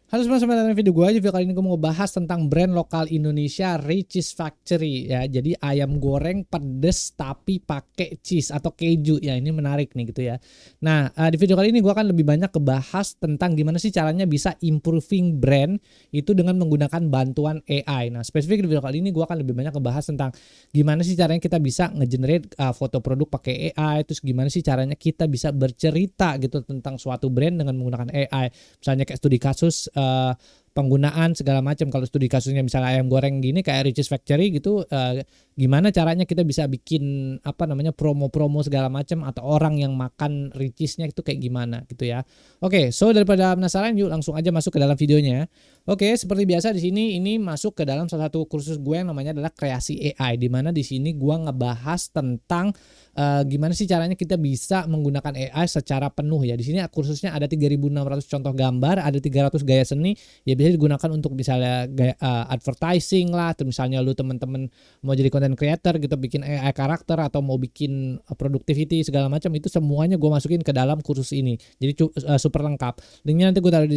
Halo semua, selamat datang di video gue aja. Video kali ini gue mau bahas tentang brand lokal Indonesia, Richeese Factory ya. Jadi ayam goreng pedes tapi pakai cheese atau keju ya. Ini menarik nih gitu ya. Nah, di video kali ini gue akan lebih banyak kebahas tentang gimana sih caranya bisa improving brand itu dengan menggunakan bantuan AI. Nah, spesifik di video kali ini gue akan lebih banyak kebahas tentang gimana sih caranya kita bisa ngegenerate foto produk pakai AI. Terus gimana sih caranya kita bisa bercerita gitu tentang suatu brand dengan menggunakan AI. Misalnya kayak studi kasus penggunaan segala macam. Kalau studi kasusnya misalnya ayam goreng gini kayak Richeese Factory gitu, gimana caranya kita bisa bikin promo-promo segala macam, atau orang yang makan Richeese-nya itu kayak gimana gitu ya. Oke, so daripada penasaran, yuk langsung aja masuk ke dalam videonya. Oke, seperti biasa di sini ini masuk ke dalam salah satu kursus gue yang namanya adalah kreasi AI, di mana di sini gue ngebahas tentang gimana sih caranya kita bisa menggunakan AI secara penuh ya. Di sini kursusnya ada 3.600 contoh gambar, ada 300 gaya seni ya, bisa digunakan untuk misalnya gaya, advertising lah, atau misalnya lu temen-temen mau jadi content creator gitu, bikin AI karakter atau mau bikin productivity segala macam, itu semuanya gue masukin ke dalam kursus ini. Jadi super lengkap. Linknya nanti gue taruh di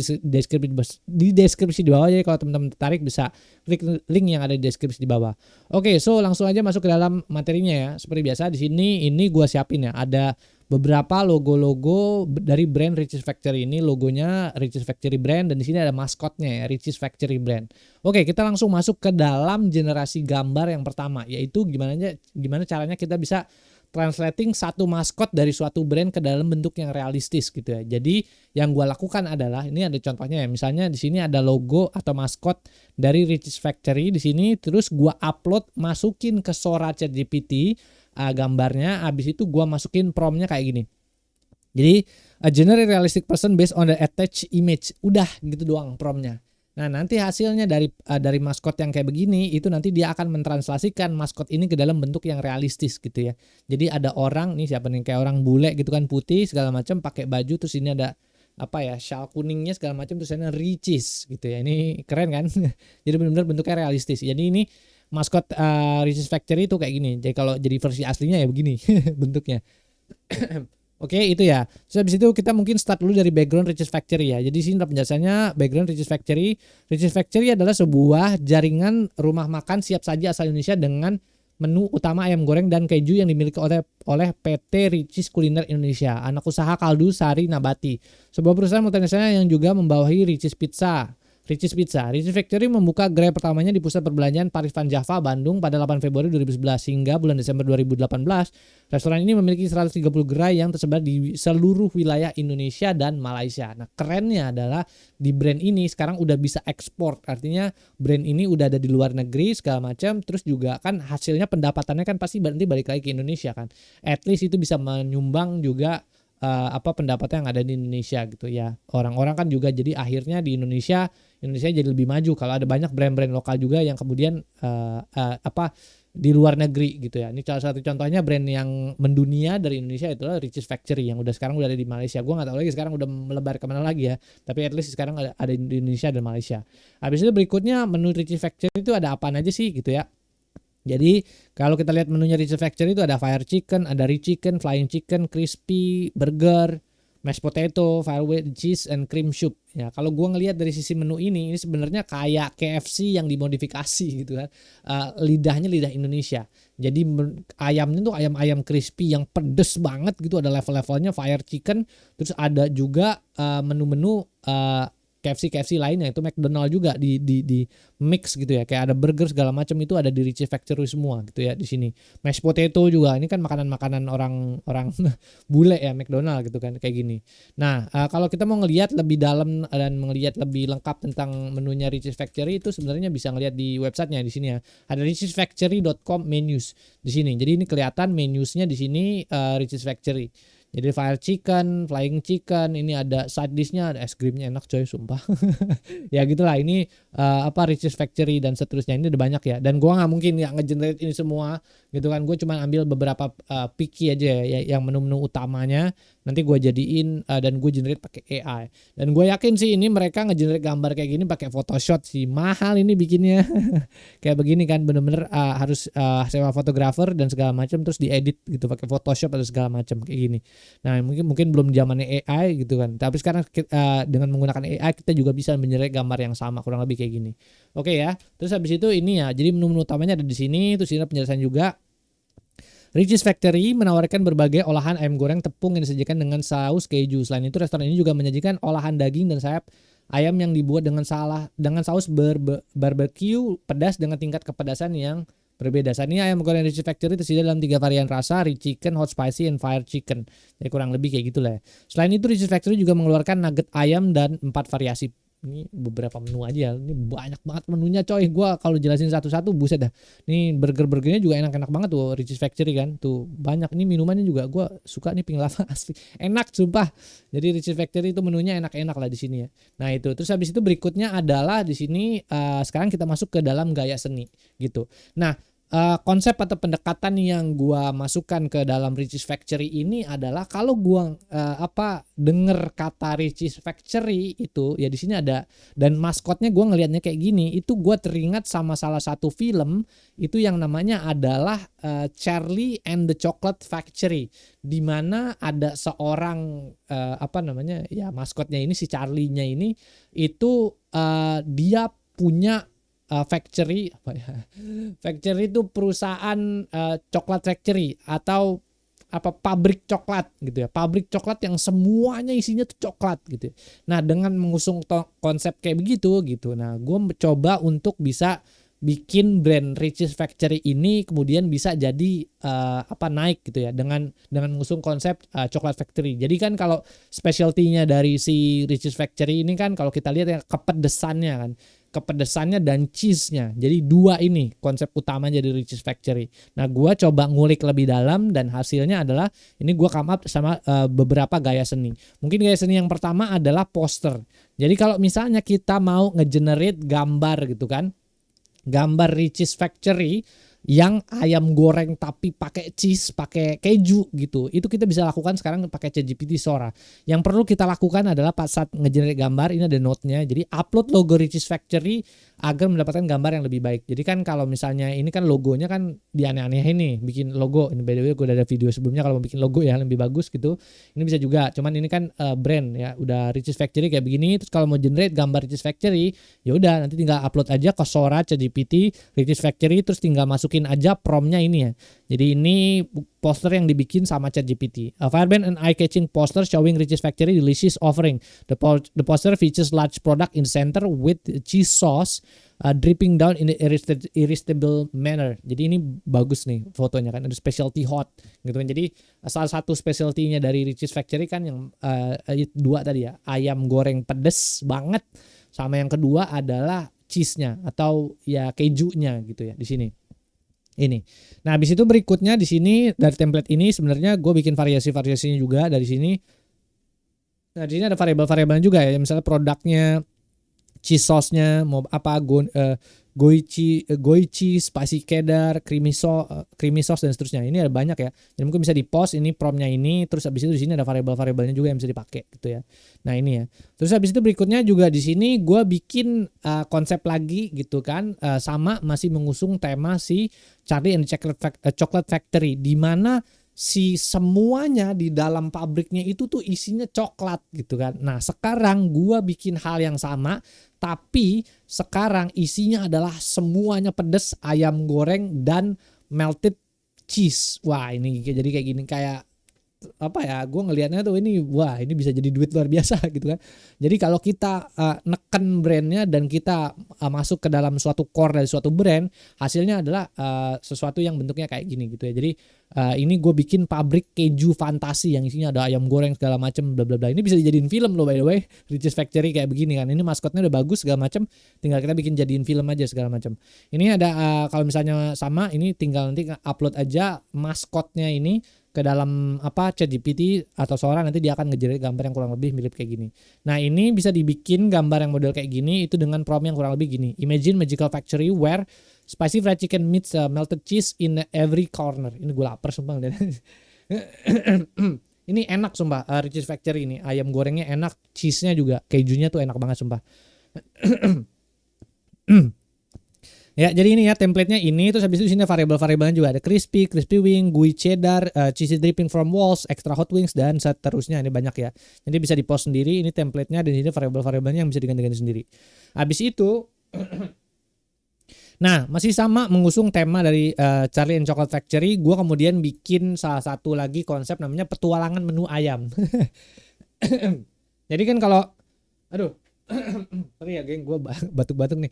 deskripsi di bawah, jadi kalau teman-teman tertarik bisa klik link yang ada di deskripsi di bawah. Oke, so langsung aja masuk ke dalam materinya ya. Seperti biasa di sini ini gue siapin ya, ada beberapa logo-logo dari brand Richeese Factory. Ini logonya Richeese Factory brand, dan di sini ada maskotnya ya, Richeese Factory brand. Oke, kita langsung masuk ke dalam generasi gambar yang pertama, yaitu gimana caranya kita bisa translating satu maskot dari suatu brand ke dalam bentuk yang realistis gitu ya. Jadi yang gue lakukan adalah, ini ada contohnya ya, misalnya di sini ada logo atau maskot dari Richeese Factory di sini, terus gue upload, masukin ke Sora ChatGPT gambarnya, abis itu gue masukin promptnya kayak gini. Jadi a generate realistic person based on the attached image, udah gitu doang promptnya. Nah, nanti hasilnya dari maskot yang kayak begini itu nanti dia akan mentranslasikan maskot ini ke dalam bentuk yang realistis gitu ya. Jadi ada orang nih, siapa nih, kayak orang bule gitu kan, putih segala macam, pakai baju, terus ini ada apa ya, shawl kuningnya segala macam, terus ini Richeese gitu ya. Ini keren kan? Jadi benar-benar bentuknya realistis. Jadi ini maskot Richeese Factory itu kayak gini. Jadi kalau jadi versi aslinya ya begini bentuknya. Oke, itu ya. Terus habis itu kita mungkin start dulu dari background Richeese Factory ya. Jadi sini penjelasannya, background Richeese Factory. Richeese Factory adalah sebuah jaringan rumah makan siap saji asal Indonesia dengan menu utama ayam goreng dan keju yang dimiliki oleh PT Richeese Kuliner Indonesia, anak usaha kaldu Sari Nabati, sebuah perusahaan multinasional yang juga membawahi Richeese Pizza. Richeese Factory membuka gerai pertamanya di pusat perbelanjaan Paris Van Java, Bandung pada 8 Februari 2011 hingga bulan Desember 2018. Restoran ini memiliki 130 gerai yang tersebar di seluruh wilayah Indonesia dan Malaysia. Nah, kerennya adalah di brand ini sekarang udah bisa ekspor. Artinya brand ini udah ada di luar negeri segala macam, terus juga kan hasilnya pendapatannya kan pasti nanti balik lagi ke Indonesia kan. At least itu bisa menyumbang juga pendapatnya yang ada di Indonesia gitu ya. Orang-orang kan juga jadi akhirnya di Indonesia jadi lebih maju kalau ada banyak brand-brand lokal juga yang kemudian di luar negeri gitu ya. Ini salah satu contohnya brand yang mendunia dari Indonesia itulah Richeese Factory yang sekarang udah ada di Malaysia. Gue nggak tahu lagi sekarang udah melebar kemana lagi ya. Tapi at least sekarang ada di Indonesia dan Malaysia. Habis itu berikutnya menu Richeese Factory itu ada apa aja sih gitu ya. Jadi kalau kita lihat menunya Richeese Factory itu ada fire chicken, ada rich chicken, flying chicken, crispy, burger, mashed potato, fire with cheese, and cream soup. Ya, kalau gue ngelihat dari sisi menu ini sebenarnya kayak KFC yang dimodifikasi gitu kan. Lidahnya lidah Indonesia. Jadi ayamnya tuh ayam-ayam crispy yang pedes banget gitu, ada level-levelnya fire chicken. Terus ada juga menu-menu KFC lainnya, itu McDonald juga di mix gitu ya, kayak ada burger segala macam, itu ada di Richeese Factory semua gitu ya di sini. Mashed potato juga, ini kan makanan orang bule ya, McDonald gitu kan kayak gini. Nah, kalau kita mau ngelihat lebih dalam dan melihat lebih lengkap tentang menunya Richeese Factory itu sebenarnya bisa ngelihat di websitenya di sini ya. Ada richeesefactory.com menus di sini. Jadi ini kelihatan menusnya di sini Richeese Factory. Jadi fire chicken, flying chicken, ini ada side dishnya, ada es krimnya enak coy, sumpah. Ya gitulah, ini Richeese Factory dan seterusnya, ini ada banyak ya. Dan gua nggak mungkin ya ngegenerate ini semua gitu kan. Gue cuma ambil beberapa picky aja ya, yang menu-menu utamanya. Nanti gue jadiin dan gue generate pakai AI. Dan gue yakin sih ini mereka ngegenerate gambar kayak gini pakai Photoshop sih. Mahal ini bikinnya. Kayak begini kan, bener-bener harus sewa fotografer dan segala macam, terus diedit gitu pakai Photoshop atau segala macam kayak gini. Nah mungkin belum zamannya AI gitu kan, tapi sekarang dengan menggunakan AI kita juga bisa mengenerate gambar yang sama kurang lebih kayak gini. Oke ya, terus habis itu ini ya, jadi menu-menu utamanya ada di sini, terus ini penjelasan juga. Richeese Factory menawarkan berbagai olahan ayam goreng tepung yang disajikan dengan saus keju. Selain itu, restoran ini juga menyajikan olahan daging dan sayap ayam yang dibuat dengan saus barbecue pedas dengan tingkat kepedasan yang berbeda. Saat ini ayam goreng Richeese Factory tersedia dalam 3 varian rasa, rich chicken, hot spicy, and fire chicken. Jadi kurang lebih kayak gitulah ya. Selain itu, Richeese Factory juga mengeluarkan nugget ayam dan 4 variasi. Ini beberapa menu aja, ini banyak banget menunya coy. Gua kalau jelasin satu-satu buset dah. Ini burgernya juga enak-enak banget tuh Richeese Factory kan. Tuh banyak nih minumannya juga. Gua suka nih pink lava asli. Enak sumpah. Jadi Richeese Factory itu menunya enak-enak lah di sini ya. Nah, itu. Terus habis itu berikutnya adalah di sini sekarang kita masuk ke dalam gaya seni gitu. Nah, konsep atau pendekatan yang gua masukkan ke dalam Richeese Factory ini adalah kalau gua denger kata Richeese Factory itu ya di sini ada, dan maskotnya gua ngelihatnya kayak gini, itu gua teringat sama salah satu film itu yang namanya adalah Charlie and the Chocolate Factory, di mana ada seorang ya maskotnya ini si Charlie-nya ini itu dia punya factory factory itu perusahaan coklat factory atau pabrik coklat gitu ya, pabrik coklat yang semuanya isinya tuh coklat gitu. Nah dengan mengusung konsep kayak begitu gitu, nah gue coba untuk bisa bikin brand Richeese Factory ini kemudian bisa jadi naik gitu ya dengan mengusung konsep coklat factory. Jadi kan kalau specialty-nya dari si Richeese Factory ini kan kalau kita lihat ya kepedesannya dan cheese-nya. Jadi dua ini konsep utamanya dari Richeese Factory. Nah, gua coba ngulik lebih dalam dan hasilnya adalah ini gua come up sama beberapa gaya seni. Mungkin gaya seni yang pertama adalah poster. Jadi kalau misalnya kita mau ngegenerate gambar gitu kan, gambar Richeese Factory yang ayam goreng tapi pakai cheese, pakai keju gitu. Itu kita bisa lakukan sekarang pakai ChatGPT Sora. Yang perlu kita lakukan adalah pas saat ngegenerate gambar, ini ada note-nya. Jadi upload logo Richeese Factory agar mendapatkan gambar yang lebih baik. Jadi kan kalau misalnya ini kan logonya kan dianeh-anehin nih, bikin logo. Ini by the way gue udah ada video sebelumnya kalau mau bikin logo ya lebih bagus gitu. Ini bisa juga. Cuman ini kan brand ya, udah Richeese Factory kayak begini. Terus kalau mau generate gambar Richeese Factory, ya udah nanti tinggal upload aja ke Sora ChatGPT Richeese Factory, terus tinggal masukin aja prompt-nya ini ya. Jadi ini poster yang dibikin sama ChatGPT. A vibrant and eye-catching poster showing Richeese Factory delicious offering. The poster features large product in center with cheese sauce dripping down in an irresistible manner. Jadi ini bagus nih fotonya kan, ada specialty hot gitu kan. Jadi salah satu specialty-nya dari Richeese Factory kan yang dua tadi ya, ayam goreng pedes banget, sama yang kedua adalah cheese-nya atau ya kejunya gitu ya di sini. Ini. Nah, habis itu berikutnya di sini dari template ini sebenarnya gue bikin variasi-variasinya juga dari sini. Nah, di sini ada variabel-variabelnya juga ya. Misalnya produknya, cheese sauce-nya mau apa, goichi, spicy cheddar, creamy sauce dan seterusnya. Ini ada banyak ya. Jadi mungkin bisa di-post ini prompt-nya ini, terus habis itu di sini ada variabel-variabelnya juga yang bisa dipakai gitu ya. Nah, ini ya. Terus habis itu berikutnya juga di sini gue bikin konsep lagi gitu kan, sama masih mengusung tema si Charlie and Chocolate Factory, di mana si semuanya di dalam pabriknya itu tuh isinya coklat gitu kan. Nah, sekarang gua bikin hal yang sama, tapi sekarang isinya adalah semuanya pedas, ayam goreng dan melted cheese. Wah, ini jadi kayak gini, kayak apa ya, gue ngelihatnya tuh ini wah ini bisa jadi duit luar biasa gitu kan. Jadi kalau kita neken brandnya dan kita masuk ke dalam suatu core dari suatu brand, hasilnya adalah sesuatu yang bentuknya kayak gini gitu ya. Jadi ini gue bikin pabrik keju fantasi yang isinya ada ayam goreng segala macem bla bla bla. Ini bisa dijadiin film loh by the way, Richeese Factory kayak begini kan. Ini maskotnya udah bagus segala macem, tinggal kita bikin jadiin film aja segala macem. Ini ada kalau misalnya sama ini tinggal nanti upload aja maskotnya ini ke dalam ChatGPT atau Sora, nanti dia akan ngegenerate gambar yang kurang lebih mirip kayak gini. Nah, ini bisa dibikin gambar yang model kayak gini itu dengan prompt yang kurang lebih gini. Imagine magical factory where spicy fried chicken meets melted cheese in every corner. Ini gue lapar sumpah. Ini enak sumpah, Richeese Factory ini. Ayam gorengnya enak, cheese-nya juga, kejunya tuh enak banget sumpah. Ya, jadi ini ya template-nya ini, terus habis itu di sini variabel-variabelnya juga ada crispy, crispy wing, gooey cheddar, cheesy dripping from walls, extra hot wings dan seterusnya. Ini banyak ya. Jadi bisa di-post sendiri, ini template-nya dan ini variabel-variabelnya yang bisa diganti-ganti sendiri. Habis itu nah, masih sama mengusung tema dari Charlie and Chocolate Factory, gua kemudian bikin salah satu lagi konsep namanya petualangan menu ayam. Jadi kan kalau aduh sorry ya geng, gue batuk-batuk nih.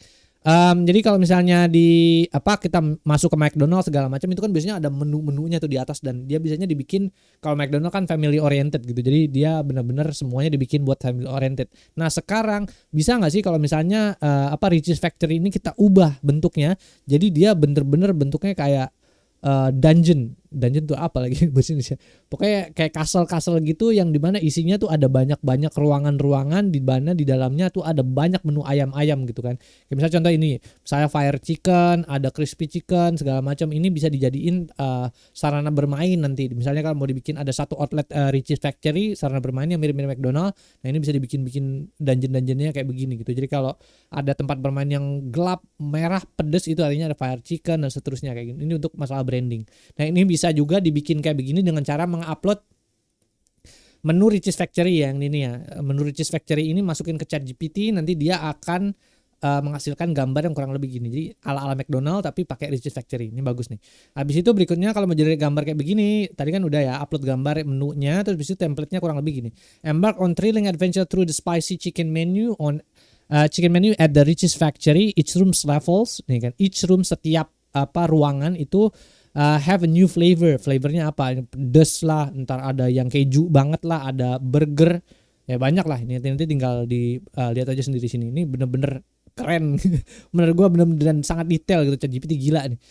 Jadi kalau misalnya di apa kita masuk ke McDonald's segala macam itu kan biasanya ada menu-menunya tuh di atas dan dia biasanya dibikin kalau McDonald's kan family oriented gitu. Jadi dia benar-benar semuanya dibikin buat family oriented. Nah, sekarang bisa nggak sih kalau misalnya Richeese Factory ini kita ubah bentuknya jadi dia bener-bener bentuknya kayak dungeon tuh apa lagi bahasa Indonesia, pokoknya kayak kastel gitu yang dimana isinya tuh ada banyak ruangan di mana di dalamnya tuh ada banyak menu ayam gitu kan. Kayak misalnya contoh ini, misalnya fire chicken, ada crispy chicken segala macam, ini bisa dijadiin sarana bermain nanti. Misalnya kalau mau dibikin ada satu outlet Richeese Factory sarana bermain yang mirip-mirip McDonald, nah ini bisa dibikin dungeonnya kayak begini gitu. Jadi kalau ada tempat bermain yang gelap, merah, pedes itu artinya ada fire chicken dan seterusnya kayak gini. Ini untuk masalah branding. Nah, ini bisa juga dibikin kayak begini dengan cara mengupload menu Richeese Factory yang ini ya. Menu Richeese Factory ini masukin ke ChatGPT, nanti dia akan menghasilkan gambar yang kurang lebih gini. Jadi ala-ala McDonald tapi pakai Richeese Factory. Ini bagus nih. Habis itu berikutnya kalau mau jadi gambar kayak begini, tadi kan udah ya upload gambar menunya, terus habis itu template-nya kurang lebih gini. Embark on thrilling adventure through the spicy chicken menu at the Richeese Factory. Each room's levels, nih kan. Each room setiap ruangan itu have a new flavornya apa, pedes lah, ntar ada yang keju banget lah, ada burger ya, banyak lah. Ini nanti tinggal lihat aja sendiri sini. Ini bener-bener keren menurut gue, bener-bener dan sangat detail gitu. ChatGPT gila nih,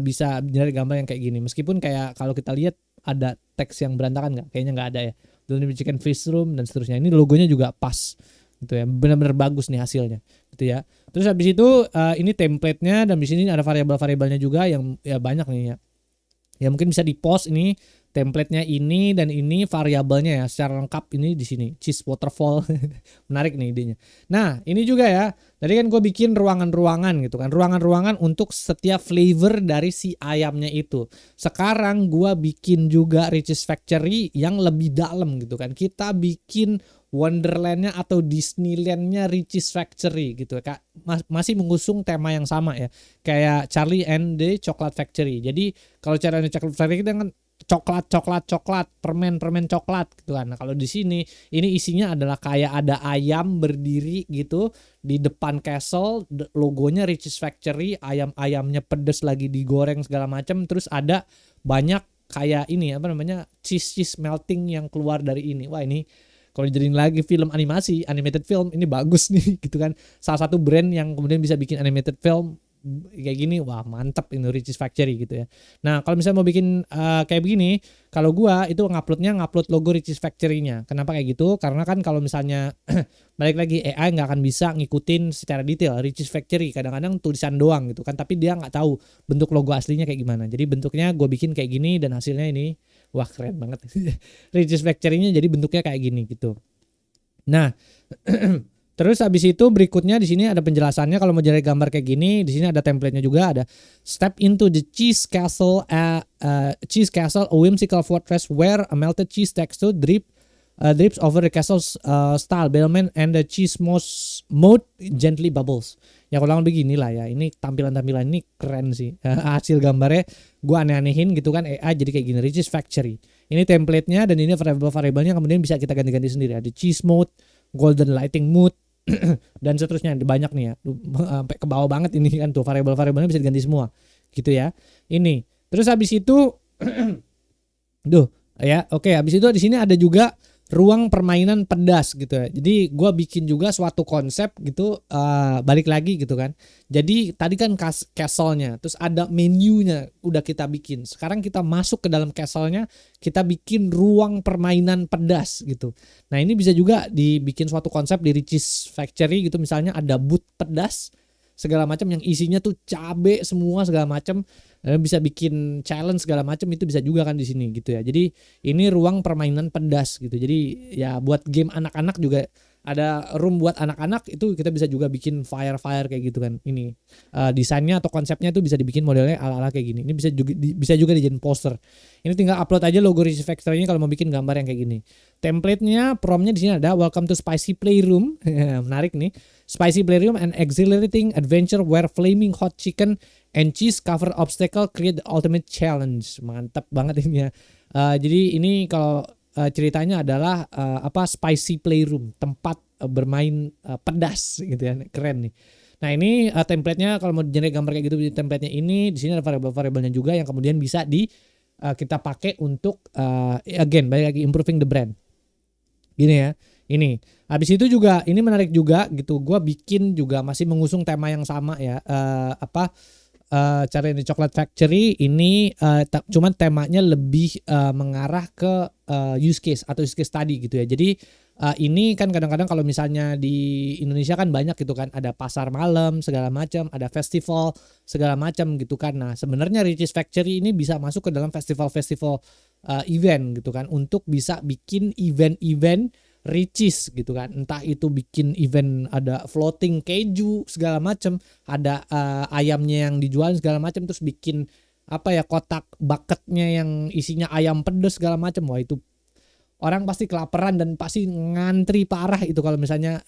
bisa generate gambar yang kayak gini meskipun kayak kalau kita lihat ada teks yang berantakan nggak, kayaknya nggak ada ya. Belum chicken fish room dan seterusnya. Ini logonya juga pas gitu ya, benar-benar bagus nih hasilnya gitu ya. Terus habis itu ini template-nya dan di sini ada variabel-variabelnya juga yang ya banyak nih ya. Ya mungkin bisa di-post ini template-nya ini dan ini variabelnya ya secara lengkap ini di sini. Cheese waterfall. Menarik nih idenya. Nah, ini juga ya. Tadi kan gue bikin ruangan-ruangan gitu kan. Ruangan-ruangan untuk setiap flavor dari si ayamnya itu. Sekarang gue bikin juga Richeese Factory yang lebih dalam gitu kan. Kita bikin Wonderland-nya atau Disneyland-nya Richeese Factory gitu. Kak, masih mengusung tema yang sama ya. Kayak Charlie and the Chocolate Factory. Jadi kalau Charlie and the Chocolate Factory kita kan coklat, permen coklat gitu kan. Nah, kalau di sini ini isinya adalah kayak ada ayam berdiri gitu di depan castle, logonya Richeese Factory, ayamnya pedes lagi digoreng segala macam, terus ada banyak kayak ini apa namanya cheese melting yang keluar dari ini. Wah, ini kalau dijadiin lagi film animasi, animated film, ini bagus nih gitu kan. Salah satu brand yang kemudian bisa bikin animated film kayak gini, wah mantap ini Richeese Factory gitu ya. Nah, kalau misalnya mau bikin kayak begini, kalau gua itu ngupload logo Richeese Factory-nya. Kenapa kayak gitu? Karena kan kalau misalnya balik lagi AI nggak akan bisa ngikutin secara detail Richeese Factory. Kadang-kadang tulisan doang gitu kan, tapi dia nggak tahu bentuk logo aslinya kayak gimana. Jadi bentuknya gua bikin kayak gini dan hasilnya ini, wah keren banget. Richeese Factory-nya jadi bentuknya kayak gini gitu. Nah, terus habis itu berikutnya di sini ada penjelasannya kalau mau jadi gambar kayak gini. Di sini ada template-nya juga, ada step into the cheese castle, a whimsical fortress where a melted cheese texture drips over the castle's style battlement and the cheese moat gently bubbles. Ya kurang lebih begini lah ya. Ini tampilan ini keren sih. Hasil gambarnya gue aneh-anehin gitu kan AI jadi kayak gini, Richeese Factory. Ini template-nya dan ini variabel-variabelnya kemudian bisa kita ganti-ganti sendiri. Ada cheese moat, golden lighting mood dan seterusnya, banyak nih ya, sampai ke bawah banget ini kan tuh variabel-variabelnya bisa diganti semua gitu ya. Ini terus habis itu habis itu di sini ada juga ruang permainan pedas gitu ya. Jadi gue bikin juga suatu konsep gitu, balik lagi gitu kan. Jadi tadi kan castle-nya, terus ada menunya udah kita bikin. Sekarang kita masuk ke dalam castle-nya, kita bikin ruang permainan pedas gitu. Nah, ini bisa juga dibikin suatu konsep di Richeese Factory gitu, misalnya ada booth pedas segala macam yang isinya tuh cabe semua segala macam, bisa bikin challenge segala macam, itu bisa juga kan di sini gitu ya. Jadi ini ruang permainan pedas gitu. Jadi ya buat game anak-anak juga ada room buat anak-anak, itu kita bisa juga bikin fire kayak gitu kan. Ini desainnya atau konsepnya itu bisa dibikin modelnya ala-ala kayak gini. Ini bisa juga dijadiin poster. Ini tinggal upload aja logo Riches Factory-nya kalau mau bikin gambar yang kayak gini. Template-nya, prompt-nya di sini ada welcome to Spicy Playroom. Menarik nih. Spicy Playroom, an exhilarating adventure where flaming hot chicken and cheese cover obstacle create the ultimate challenge. Mantap banget ini ya. Jadi ini kalau ceritanya adalah Spicy Playroom, tempat bermain pedas gitu ya. Keren nih. Nah, ini template-nya kalau mau generate gambar kayak gitu, template-nya ini di sini ada variabel-variabelnya juga yang kemudian bisa kita pakai untuk again balik lagi improving the brand. Gini ya. Ini. Habis itu juga ini menarik juga gitu. Gua bikin juga masih mengusung tema yang sama ya. Cara ini Chocolate Factory ini cuman temanya lebih mengarah ke use case atau use case study gitu ya. Jadi ini kan kadang-kadang kalau misalnya di Indonesia kan banyak gitu kan, ada pasar malam segala macam, ada festival segala macam gitu kan. Nah, sebenarnya Riches Factory ini bisa masuk ke dalam festival-festival event gitu kan, untuk bisa bikin event-event Riches gitu kan. Entah itu bikin event ada floating keju segala macam, ada ayamnya yang dijual segala macam, terus bikin kotak bucketnya yang isinya ayam pedas segala macam. Wah, itu orang pasti kelaparan dan pasti ngantri parah itu kalau misalnya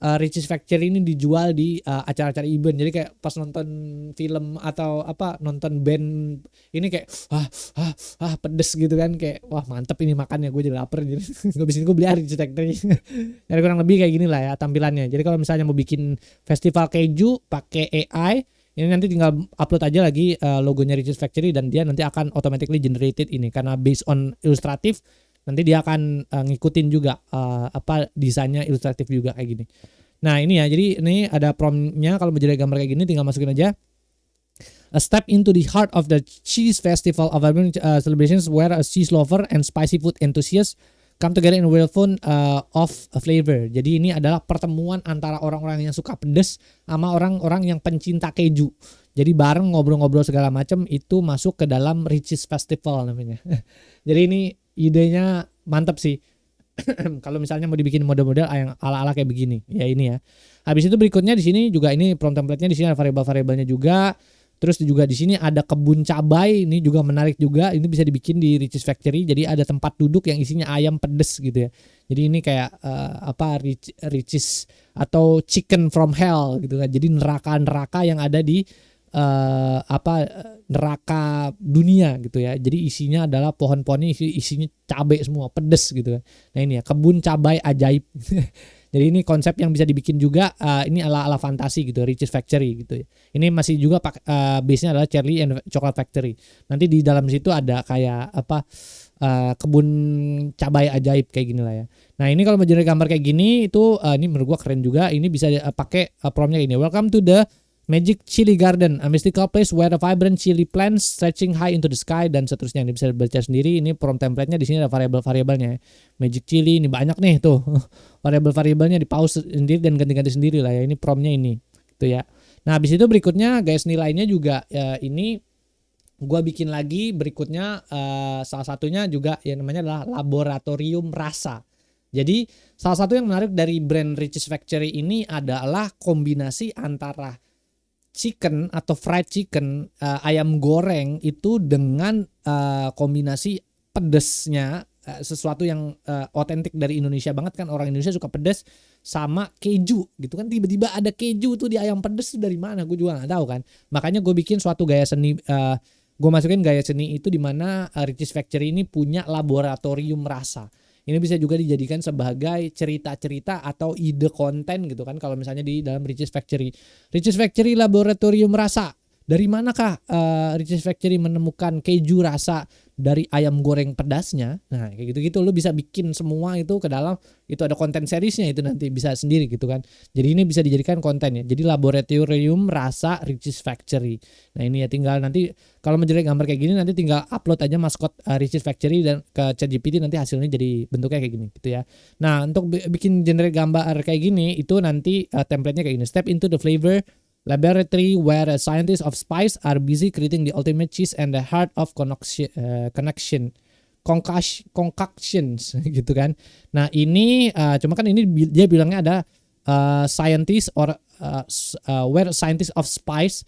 Riches Factory ini dijual di acara-acara event. Jadi kayak pas nonton film atau nonton band ini kayak pedes gitu kan, kayak wah mantep ini makannya, gue jadi lapar jadi gue beli Riches Factory. Jadi kurang lebih kayak gini lah ya tampilannya. Jadi kalau misalnya mau bikin festival keju pakai AI, ini nanti tinggal upload aja lagi logonya Riches Factory dan dia nanti akan automatically generated ini karena based on ilustratif. Nanti dia akan ngikutin juga desainnya ilustratif juga kayak gini. Nah, ini ya, jadi ini ada prompt-nya. Kalau mau jadi gambar kayak gini tinggal masukin aja. A step into the heart of the cheese festival of celebrations where a cheese lover and spicy food enthusiast come together in a world full of flavor. Jadi ini adalah pertemuan antara orang-orang yang suka pedas sama orang-orang yang pencinta keju. Jadi bareng ngobrol-ngobrol segala macam, itu masuk ke dalam Riches Festival namanya. Jadi ini idenya mantap sih. Kalau misalnya mau dibikin model-model yang ala-ala kayak begini, ya ini ya. Habis itu berikutnya di sini juga ini prompt template-nya, di sini ada variabel-variabelnya juga. Terus juga di sini ada kebun cabai, ini juga menarik juga. Ini bisa dibikin di Riches Factory. Jadi ada tempat duduk yang isinya ayam pedes gitu ya. Jadi ini kayak Riches atau chicken from hell gitu kan. Jadi neraka-neraka yang ada di neraka dunia gitu ya. Jadi isinya adalah pohon-pohonnya isinya cabai semua, pedes gitu kan. Nah, ini ya, kebun cabai ajaib. Jadi ini konsep yang bisa dibikin juga, ini ala-ala fantasi gitu, Riches Factory gitu ya. Ini masih juga base-nya adalah Charlie and Chocolate Factory. Nanti di dalam situ ada kayak kebun cabai ajaib kayak gini lah ya. Nah, ini kalau mau jadi gambar kayak gini itu ini menurut gua keren juga. Ini bisa pakai prompt-nya ini. Welcome to the Magic Chili Garden, a mystical place where a vibrant chili plants stretching high into the sky, dan seterusnya. Ini bisa baca sendiri. Ini prompt template-nya, di sini ada variabel-variabelnya. Magic Chili ini banyak nih tuh. Variabel-variabelnya di pause sendiri dan ganti-ganti sendiri lah ya. Ini prompt-nya ini gitu ya. Nah, habis itu berikutnya guys, nilainya juga ini gua bikin lagi berikutnya, salah satunya juga yang namanya adalah laboratorium rasa. Jadi salah satu yang menarik dari brand Riches Factory ini adalah kombinasi antara chicken atau fried chicken, ayam goreng itu dengan kombinasi pedesnya, sesuatu yang otentik dari Indonesia banget kan, orang Indonesia suka pedas, sama keju gitu kan. Tiba-tiba ada keju tuh di ayam pedas tuh dari mana, gue juga nggak tahu kan. Makanya gue bikin suatu gaya seni, gue masukin gaya seni itu di mana Riches Factory ini punya laboratorium rasa. Ini bisa juga dijadikan sebagai cerita-cerita atau ide konten gitu kan, kalau misalnya di dalam Riches Factory. Riches Factory laboratorium rasa. Dari manakah Riches Factory menemukan keju rasa dari ayam goreng pedasnya? Nah, kayak gitu-gitu lu bisa bikin semua itu ke dalam, itu ada konten seriesnya, itu nanti bisa sendiri gitu kan. Jadi ini bisa dijadikan konten ya. Jadi laboratorium rasa Riches Factory. Nah, ini ya tinggal nanti kalau menjelek gambar kayak gini nanti tinggal upload aja maskot Riches Factory dan ke ChatGPT, nanti hasilnya jadi bentuknya kayak gini gitu ya. Nah, untuk bikin generate gambar kayak gini itu nanti template-nya kayak gini. Step into the flavor laboratory where scientists of spice are busy creating the ultimate cheese and the heart of connection. concoctions gitu kan. Nah ini cuma kan ini dia bilangnya ada scientist or where scientist of spice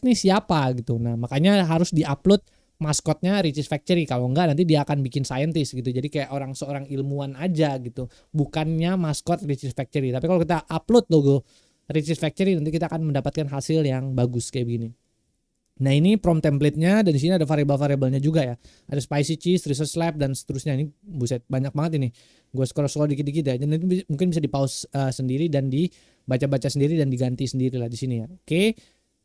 nih siapa gitu. Nah makanya harus diupload maskotnya Richeese Factory, kalau enggak nanti dia akan bikin scientist gitu, jadi kayak seorang ilmuwan aja gitu, bukannya maskot Richeese Factory. Tapi kalau kita upload logo Richeese Factory nanti kita akan mendapatkan hasil yang bagus kayak begini. Nah ini prompt template-nya, dan di sini ada variabel-variabelnya juga ya. Ada spicy cheese, research lab, dan seterusnya. Ini buset banyak banget ini. Gue scroll dikit-dikit ya. Dan itu mungkin bisa di pause sendiri dan dibaca-baca sendiri dan diganti sendiri lah di sini ya. Oke.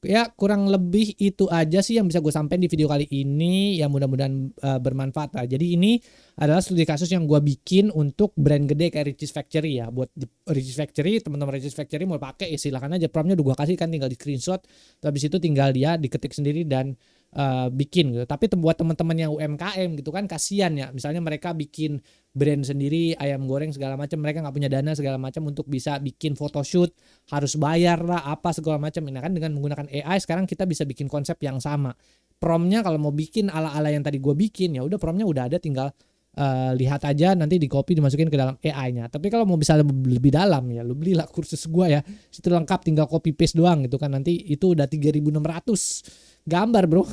Ya kurang lebih itu aja sih yang bisa gue sampaikan di video kali ini, ya mudah-mudahan bermanfaat lah. Jadi ini adalah studi kasus yang gue bikin untuk brand gede kayak Richeese Factory ya. Buat Richeese Factory, teman-teman Richeese Factory mau pakai ya silahkan aja, promptnya udah gue kasih kan, tinggal di screenshot, habis itu tinggal dia diketik sendiri dan bikin gitu. Tapi buat teman-teman yang UMKM gitu kan kasihan ya, misalnya mereka bikin brand sendiri ayam goreng segala macam, mereka nggak punya dana segala macam untuk bisa bikin photoshoot, harus bayar lah apa segala macam. Nah kan dengan menggunakan AI sekarang kita bisa bikin konsep yang sama. Promptnya kalau mau bikin ala-ala yang tadi gue bikin, ya udah promptnya udah ada, tinggal lihat aja, nanti di copy dimasukin ke dalam AI-nya. Tapi kalau mau bisa lebih dalam ya lu belilah kursus gue ya, situ lengkap, tinggal copy paste doang gitu kan, nanti itu udah 3.600 gambar bro.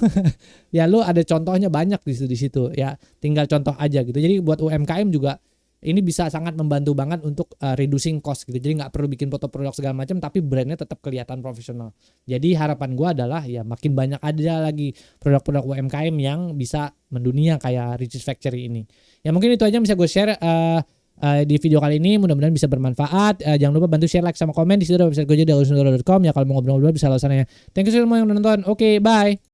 Ya lu ada contohnya banyak di situ ya, tinggal contoh aja gitu. Jadi buat UMKM juga ini bisa sangat membantu banget untuk reducing cost gitu. Jadi nggak perlu bikin foto produk segala macam, tapi brandnya tetap kelihatan profesional. Jadi harapan gue adalah ya makin banyak ada lagi produk-produk UMKM yang bisa mendunia kayak Richeese Factory ini. Ya mungkin itu aja yang bisa gue share di video kali ini, mudah-mudahan bisa bermanfaat. Jangan lupa bantu share, like, sama komen. Di situ ada website gue juga, daulsundoro.com ya, kalau mau ngobrol-ngobrol bisa lewat sana ya. Thank you semua yang udah nonton. Oke, bye.